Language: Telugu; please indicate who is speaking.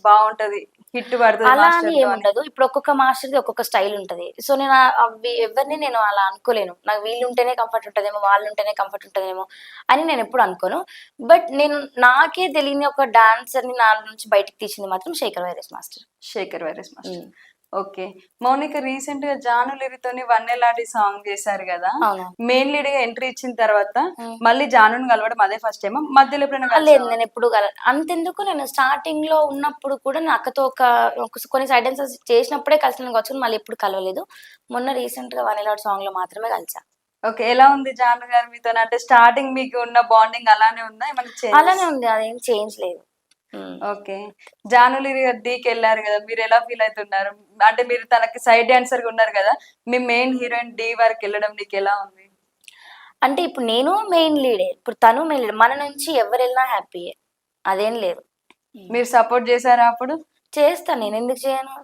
Speaker 1: బాగుంటది, హిట్ పడుతుంది
Speaker 2: అలా అని
Speaker 1: మాస్టర్ తో అని.
Speaker 2: ఏముండదు. ఇప్పుడు ఒక్కొక్క మాస్టర్‌ది ఒక్కొక్క స్టైల్ ఉంటది. సో, నేను అవి ఎవరిని నేను అలా అనుకోలేను. నాకు వీళ్ళుంటేనే కంఫర్ట్ ఉంటదేమో, వాళ్ళుంటేనే కంఫర్ట్ ఉంటదేమో అని నేనెప్పుడు అనుకోను. బట్ నేను నాకే తెలియని ఒక డాన్సర్‌ని నా నుంచి బయటికి తీసింది మాత్రం Shekhar virus master.
Speaker 1: Shekhar virus master.
Speaker 2: హ్మ్.
Speaker 1: ఓకే. మౌనిక రీసెంట్ గా జాను లిరితోని వన్నెలాంటి సాంగ్ చేశారు కదా,
Speaker 2: అవును.
Speaker 1: మెయిన్ లీడ్ గా ఎంట్రీ ఇచ్చిన తర్వాత
Speaker 2: హ్మ్.
Speaker 1: మళ్ళీ జానుని కలవడం అదే ఫస్ట్ టైం, మధ్యలో ఎప్పుడైనా
Speaker 2: లేదు
Speaker 1: కలిసావా?
Speaker 2: నేనెప్పుడు అంతెందుకు నేను స్టార్టింగ్‌లో ఉన్నప్పుడు కూడా నా అక్కతో కొన్ని సైడ్ డాన్సెస్ చేసినప్పుడే కలిసాను కావచ్చు. కానీ మళ్ళీ ఎప్పుడు కలవలేదు. మొన్న రీసెంట్‌గా 'వన్ సాంగ్‌లో మాత్రమే కలిసా.
Speaker 1: ఓకే. ఎలా ఉంది జాను గారు మీతోని? అంటే స్టార్టింగ్ మీకు ఉన్న బాండింగ్ అలానే ఉందా, ఏమైనా చేంజెస్?
Speaker 2: అలానే ఉంది. అదేం చేంజ్ లేదు. హ్మ్.
Speaker 1: ఓకే. జాను లిరి డీకెళ్లారు కదా, మీరు ఎలా ఫీల్ అవుతున్నారు? అంటే మీరు తనకి సైడ్ డాన్సర్ గా ఉన్నారు కదా, మీ మెయిన్ హీరోయిన్ డి వరకు వెళ్ళడం నీకు ఎలా ఉంది?
Speaker 2: అంటే ఇప్పుడు నేను మెయిన్ లీడే. ఇప్పుడు తను మెయిన్ లీడ్. మన నుంచి ఎవరెళ్ళినా హ్యాపీయే. అదేం లేదు. హ్మ్.
Speaker 1: మీరు సపోర్ట్ చేశారా అప్పుడు?
Speaker 2: చేస్తా నేనెందుకు చేయను?